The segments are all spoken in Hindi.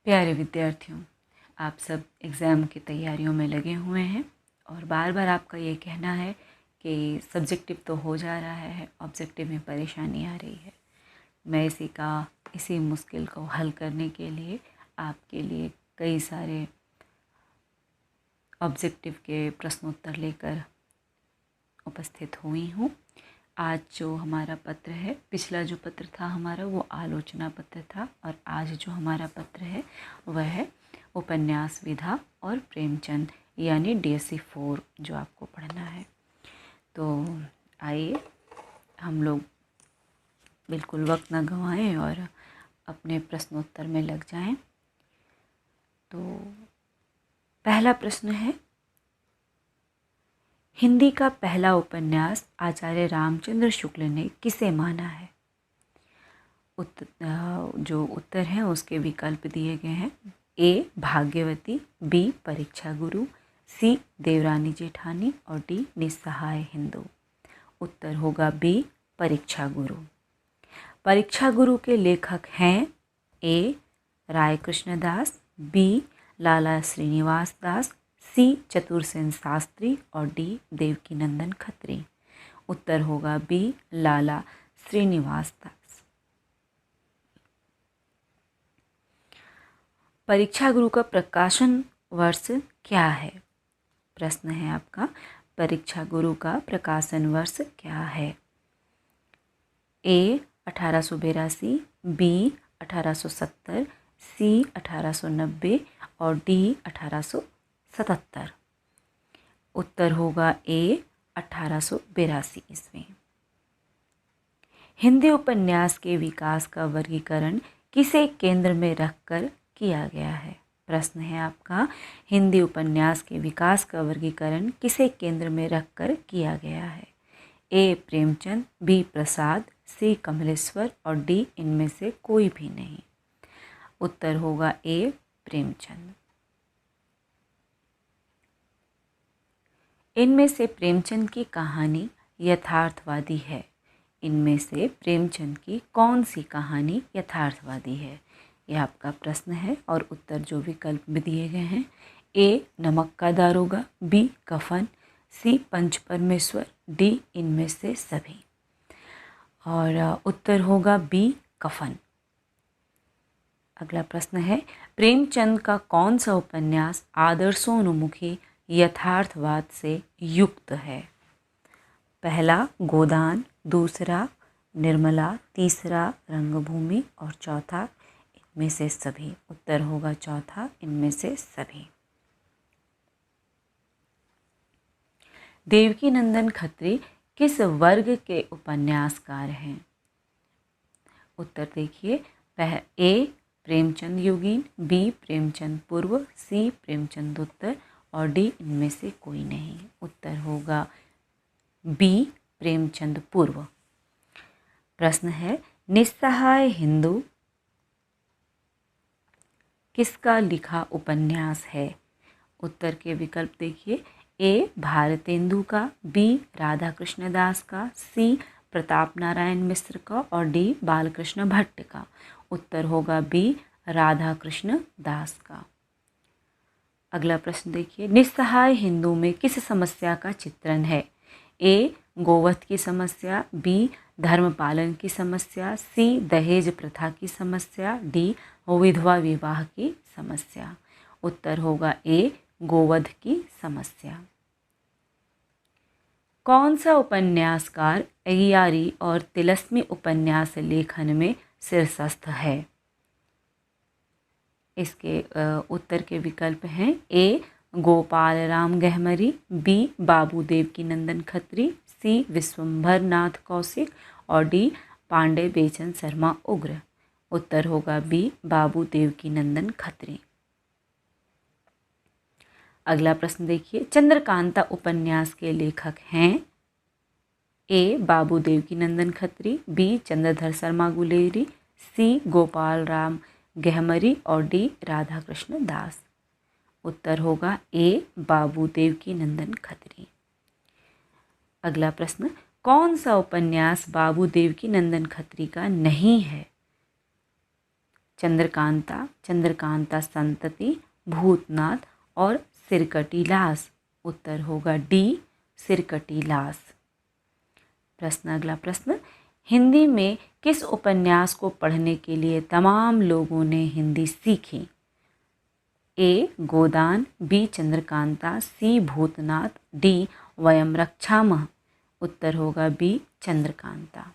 प्यारे विद्यार्थियों, आप सब एग्ज़ाम की तैयारियों में लगे हुए हैं और बार बार आपका ये कहना है कि सब्जेक्टिव तो हो जा रहा है, ऑब्जेक्टिव में परेशानी आ रही है। मैं इसी मुश्किल को हल करने के लिए आपके लिए कई सारे ऑब्जेक्टिव के प्रश्नोत्तर लेकर उपस्थित हुई हूँ। आज जो हमारा पत्र है, पिछला जो पत्र था हमारा वो आलोचना पत्र था और आज जो हमारा पत्र है वह है उपन्यास विधा और प्रेमचंद यानी DSC 4 जो आपको पढ़ना है। तो आइए हम लोग बिल्कुल वक्त न गंवाएं और अपने प्रश्नोत्तर में लग जाएं। तो पहला प्रश्न है, हिंदी का पहला उपन्यास आचार्य रामचंद्र शुक्ल ने किसे माना है? जो उत्तर हैं उसके विकल्प दिए गए हैं। A भाग्यवती, B परीक्षा गुरु, C देवरानी जेठानी और D निस्सहाय हिंदू। उत्तर होगा B परीक्षा गुरु। परीक्षा गुरु के लेखक हैं A Rai Krishnadas, B Lala Srinivas Das, C Chatursen Shastri और D देवकीनंदन खत्री। उत्तर होगा B लाला श्रीनिवास दास। परीक्षा गुरु का प्रकाशन वर्ष क्या है? प्रश्न है आपका, परीक्षा गुरु का प्रकाशन वर्ष क्या है? A 1882, B 1870, C 1890 और D 1877। उत्तर होगा A 1882 ईस्वी। हिंदी उपन्यास के विकास का वर्गीकरण किसे केंद्र में रखकर किया गया है? प्रश्न है आपका, हिंदी उपन्यास के विकास का वर्गीकरण किसे केंद्र में रखकर किया गया है? A Premchand, B Prasad, C Kamleshwar और D इनमें से कोई भी नहीं। उत्तर होगा A प्रेमचंद। इनमें से प्रेमचंद की कहानी यथार्थवादी है। इनमें से प्रेमचंद की कौन सी कहानी यथार्थवादी है? यह आपका प्रश्न है और उत्तर जो विकल्प में दिए गए हैं, A नमक का दारोगा, B कफन, C पंच परमेश्वर, D इनमें से सभी। और उत्तर होगा B कफन। अगला प्रश्न है, प्रेमचंद का कौन सा उपन्यास आदर्शोन्मुखी यथार्थवाद से युक्त है? पहला गोदान, दूसरा निर्मला, तीसरा रंगभूमि और चौथा इनमें से सभी। उत्तर होगा चौथा, इनमें से सभी। देवकीनंदन खत्री किस वर्ग के उपन्यासकार हैं? उत्तर देखिए, A प्रेमचंद युगीन, B प्रेमचंद पूर्व, C प्रेमचंद उत्तर और D इनमें से कोई नहीं। उत्तर होगा B प्रेमचंद पूर्व। प्रश्न है, निस्सहाय हिंदू किसका लिखा उपन्यास है? उत्तर के विकल्प देखिए, A भारतेंदु का, B राधा कृष्ण दास का, C प्रताप नारायण मिश्र का और D बालकृष्ण भट्ट का। उत्तर होगा B राधा कृष्ण दास का। अगला प्रश्न देखिए, निस्सहाय हिंदू में किस समस्या का चित्रण है? A गोवध की समस्या, B धर्म पालन की समस्या, C दहेज प्रथा की समस्या, D विधवा विवाह की समस्या। उत्तर होगा A गोवध की समस्या। कौन सा उपन्यासकार अय्यारी और तिलस्मी उपन्यास लेखन में शीर्षस्थ है? इसके उत्तर के विकल्प हैं, A Gopal Ram Gahmari, B Babu Devkinandan Khatri, C Vishwambhar नाथ कौशिक और D पांडे बेचन शर्मा उग्र। उत्तर होगा B बाबू देवकीनंदन खत्री। अगला प्रश्न देखिए, चंद्रकांता उपन्यास के लेखक हैं A Babu Devkinandan Khatri, B Chandradhar Sharma Guleri, C Gopal Ram Gahmari और D राधा कृष्ण दास। उत्तर होगा A बाबू देवकीनंदन खत्री। अगला प्रश्न, कौन सा उपन्यास बाबू देवकीनंदन खत्री का नहीं है? चंद्रकांता, चंद्रकांता संतति, भूतनाथ और सिरकटी-लास। उत्तर होगा डी, सिरकटी-लास। अगला प्रश्न, हिंदी में किस उपन्यास को पढ़ने के लिए तमाम लोगों ने हिंदी सीखी? ए गोदान, बी चंद्रकांता, सी भूतनाथ, डी वयम रक्षामः। उत्तर होगा बी चंद्रकांता।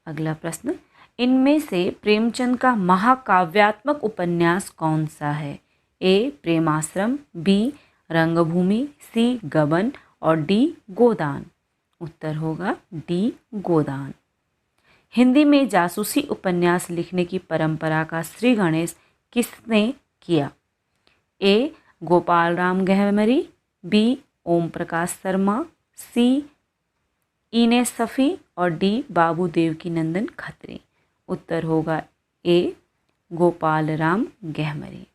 अगला प्रश्न, इनमें से प्रेमचंद का महाकाव्यात्मक उपन्यास कौन सा है? ए प्रेमाश्रम, बी रंगभूमि, सी गबन और डी गोदान। उत्तर होगा डी गोदान। हिंदी में जासूसी उपन्यास लिखने की परंपरा का श्री गणेश किसने किया? ए गोपाल राम गहमरी, बी ओम प्रकाश शर्मा, सी इने सफ़ी और डी बाबू देवकी नंदन खत्री। उत्तर होगा ए गोपाल राम गहमरी।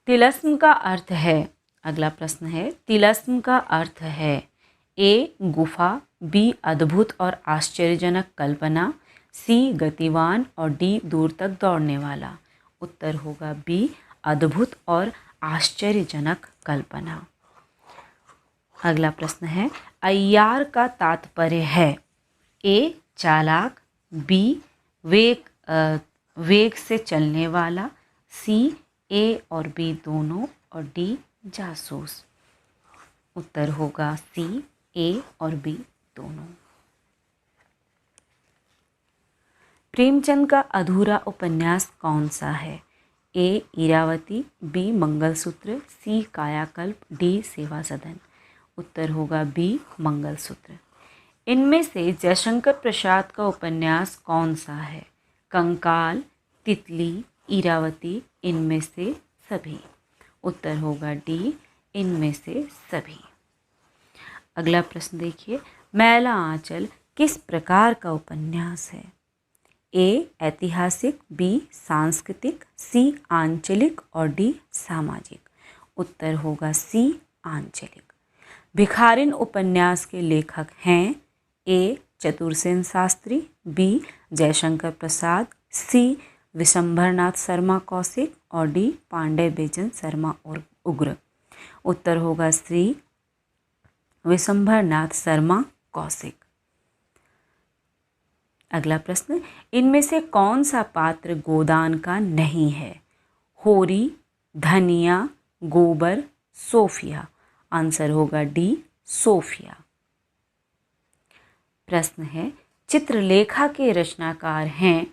तिलस्म का अर्थ है, अगला प्रश्न है, तिलस्म का अर्थ है ए गुफा, बी अद्भुत और आश्चर्यजनक कल्पना, सी गतिवान और डी दूर तक दौड़ने वाला। उत्तर होगा बी अद्भुत और आश्चर्यजनक कल्पना। अगला प्रश्न है, अय्यार का तात्पर्य है? ए चालाक, बी वेग से चलने वाला, सी ए और बी दोनों और डी जासूस। उत्तर होगा सी ए और बी दोनों। प्रेमचंद का अधूरा उपन्यास कौन सा है? ए इरावती, बी मंगलसूत्र, सी कायाकल्प, डी सेवा सदन। उत्तर होगा बी मंगलसूत्र। इनमें से जयशंकर प्रसाद का उपन्यास कौन सा है? कंकाल, तितली, इरावती, इनमें से सभी। उत्तर होगा डी इनमें से सभी। अगला प्रश्न देखिए, मैला आंचल किस प्रकार का उपन्यास है? ए ऐतिहासिक, बी सांस्कृतिक, सी आंचलिक और डी सामाजिक। उत्तर होगा सी आंचलिक। भिखारिन उपन्यास के लेखक हैं ए चतुरसेन शास्त्री, बी जयशंकर प्रसाद, सी विशंभरनाथ शर्मा कौशिक और डी पांडे बेचन शर्मा और उग्र। उत्तर होगा सी विशंभरनाथ शर्मा कौशिक। अगला प्रश्न, इनमें से कौन सा पात्र गोदान का नहीं है? होरी, धनिया, गोबर, सोफिया। आंसर होगा डी सोफिया। प्रश्न है, चित्रलेखा के रचनाकार हैं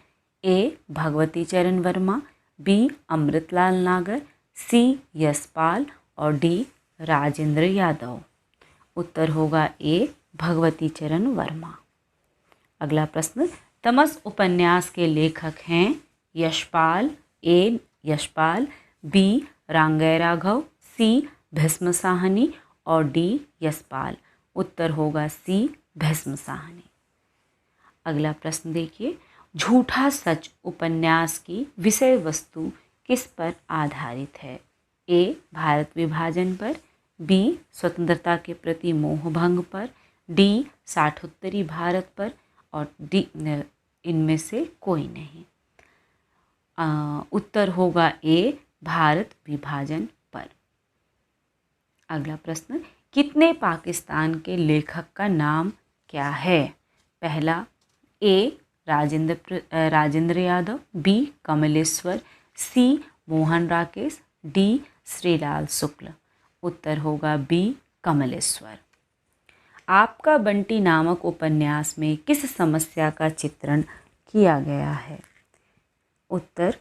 ए भगवती चरण वर्मा, बी अमृतलाल नागर, सी यशपाल और डी राजेंद्र यादव। उत्तर होगा ए भगवती चरण वर्मा। अगला प्रश्न, तमस उपन्यास के लेखक हैं यशपाल, ए यशपाल, बी रांगय राघव, सी भीष्म साहनी और डी यशपाल। उत्तर होगा सी भीष्म साहनी। अगला प्रश्न देखिए, झूठा सच उपन्यास की विषय वस्तु किस पर आधारित है? ए भारत विभाजन पर, बी स्वतंत्रता के प्रति मोहभंग पर, डी साठोत्तरी भारत पर और डी इनमें से कोई नहीं। उत्तर होगा ए भारत विभाजन पर। अगला प्रश्न, कितने पाकिस्तान के लेखक का नाम क्या है? पहला ए राजेंद्र यादव, बी कमलेश्वर, सी मोहन राकेश, डी श्रीलाल शुक्ल। उत्तर होगा बी कमलेश्वर। आपका बंटी नामक उपन्यास में किस समस्या का चित्रण किया गया है? उत्तर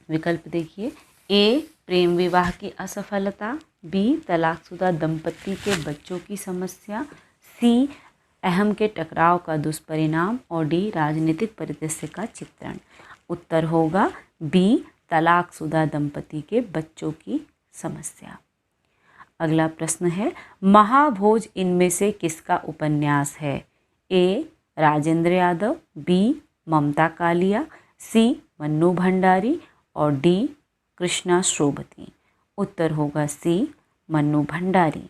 विकल्प देखिए, ए प्रेम विवाह की असफलता, बी तलाकशुदा दंपति के बच्चों की समस्या, सी अहम के टकराव का दुष्परिणाम और डी राजनीतिक परिदृश्य का चित्रण। उत्तर होगा बी तलाकशुदा दंपति के बच्चों की समस्या। अगला प्रश्न है, महाभोज इनमें से किसका उपन्यास है? ए राजेंद्र यादव, बी ममता कालिया, सी मन्नू भंडारी और डी कृष्णा श्रोभती। उत्तर होगा सी मन्नू भंडारी।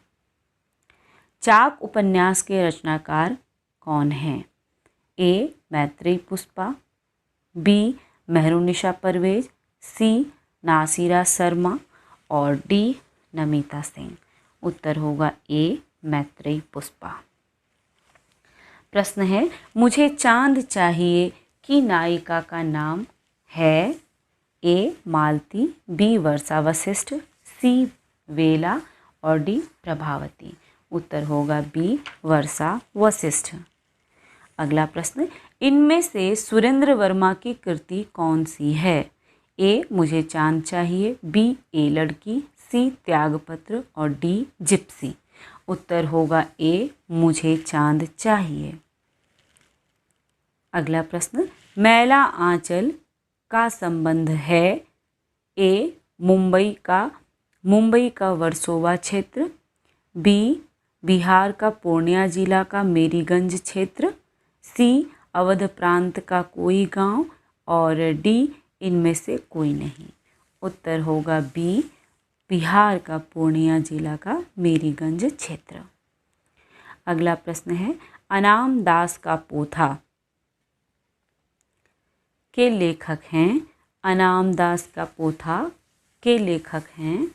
चाक उपन्यास के रचनाकार कौन हैं? ए मैत्रेयी पुष्पा, बी मेहरुनिशा परवेज, सी नासिरा शर्मा और डी नमिता सिंह। उत्तर होगा ए मैत्रेयी पुष्पा। प्रश्न है, मुझे चांद चाहिए की नायिका का नाम है? ए मालती, बी वर्षा वशिष्ठ, सी वेला और डी प्रभावती। उत्तर होगा बी वर्षा वशिष्ठ। अगला प्रश्न, इनमें से सुरेंद्र वर्मा की कृति कौन सी है? ए मुझे चांद चाहिए, बी ए लड़की, सी त्यागपत्र और डी जिप्सी। उत्तर होगा ए मुझे चांद चाहिए। अगला प्रश्न, मैला आंचल का संबंध है? ए मुंबई का वर्सोवा क्षेत्र, बी बिहार का पूर्णिया जिला का मेरीगंज क्षेत्र, सी अवध प्रांत का कोई गांव और डी इनमें से कोई नहीं। उत्तर होगा बी बिहार का पूर्णिया जिला का मेरीगंज क्षेत्र। अगला प्रश्न है, अनाम दास का पोथा के लेखक हैं? अनाम दास का पोथा के लेखक हैं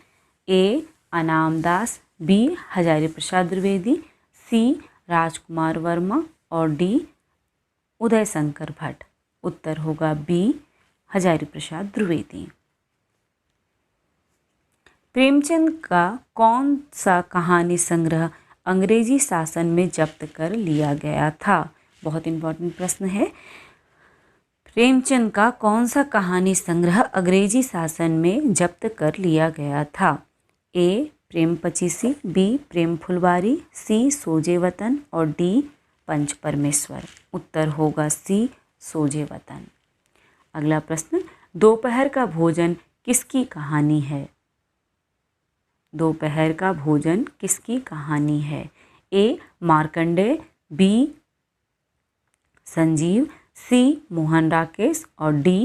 ए अनाम दास, बी हजारी प्रसाद द्विवेदी, सी राजकुमार वर्मा और डी उदय शंकर भट्ट। उत्तर होगा बी हजारी प्रसाद द्विवेदी। प्रेमचंद का कौन सा कहानी संग्रह अंग्रेजी शासन में जब्त कर लिया गया था? बहुत इंपॉर्टेंट प्रश्न है। प्रेमचंद का कौन सा कहानी संग्रह अंग्रेजी शासन में जब्त कर लिया गया था? ए प्रेम पचीसी, बी प्रेम फुलवारी, सी सोजे वतन और डी पंच परमेश्वर। उत्तर होगा सी सोजे वतन। अगला प्रश्न, दोपहर का भोजन किसकी कहानी है? दोपहर का भोजन किसकी कहानी है? ए मार्कंडेय, बी संजीव, सी मोहन राकेश और डी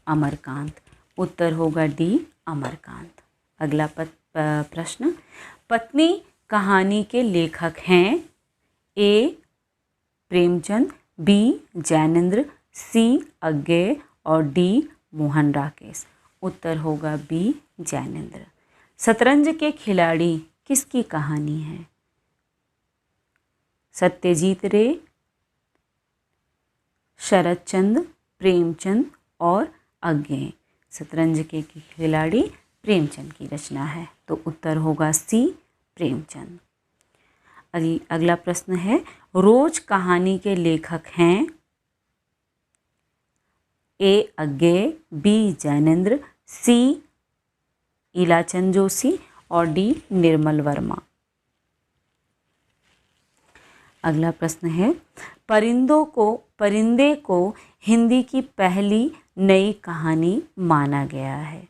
अमरकांत। उत्तर होगा डी अमरकांत। अगला प्रश्न, पत्नी कहानी के लेखक हैं? ए प्रेमचंद, बी जैनेन्द्र, सी अज्ञेय और डी मोहन राकेश। उत्तर होगा बी जैनेन्द्र। शतरंज के खिलाड़ी किसकी कहानी है? सत्यजीत रे, शरद चंद्र, प्रेमचंद और अज्ञेय। शतरंज के खिलाड़ी प्रेमचंद की रचना है, तो उत्तर होगा सी प्रेमचंद। अगला प्रश्न है, रोज कहानी के लेखक हैं? ए अज्ञेय, बी जैनेन्द्र, सी इलाचंद जोशी और डी निर्मल वर्मा। अगला प्रश्न है, परिंदे को हिंदी की पहली नई कहानी माना गया है?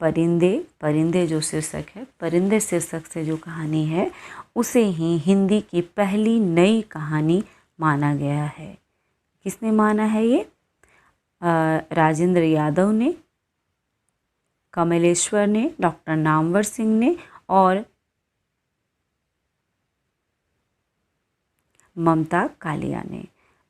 परिंदे जो शीर्षक है, परिंदे शीर्षक से जो कहानी है उसे ही हिंदी की पहली नई कहानी माना गया है। किसने माना है ये? राजेंद्र यादव ने, कमलेश्वर ने, डॉक्टर नामवर सिंह ने और ममता कालिया ने।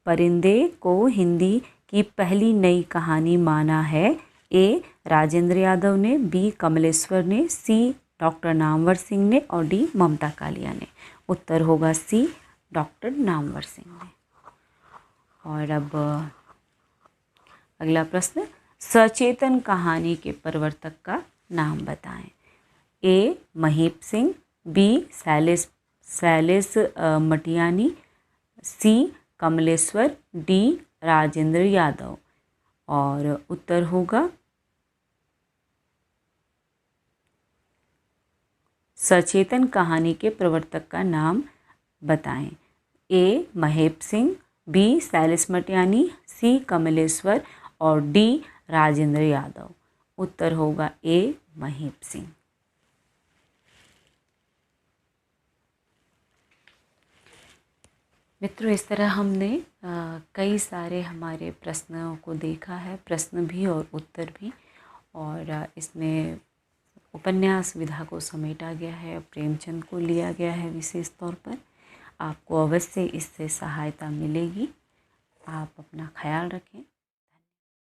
परिंदे को हिंदी की पहली नई कहानी माना है ए राजेंद्र यादव ने, बी कमलेश्वर ने, सी डॉक्टर नामवर सिंह ने और डी ममता कालिया ने। उत्तर होगा सी डॉक्टर नामवर सिंह ने। और अब अगला प्रश्न, सचेतन कहानी के प्रवर्तक का नाम बताएं। ए महीप सिंह, बी शैलेश मटियानी, सी कमलेश्वर, डी राजेंद्र यादव। और उत्तर होगा सचेतन कहानी के प्रवर्तक का नाम बताएं। ए महेप सिंह, बी शैलेश मटियानी, सी कमलेश्वर और डी राजेंद्र यादव। उत्तर होगा ए महेप सिंह। मित्रों, इस तरह हमने कई सारे हमारे प्रश्नों को देखा है, प्रश्न भी और उत्तर भी, और इसमें उपन्यास विधा को समेटा गया है, प्रेमचंद को लिया गया है विशेष तौर पर। आपको अवश्य इससे सहायता मिलेगी। आप अपना ख्याल रखें।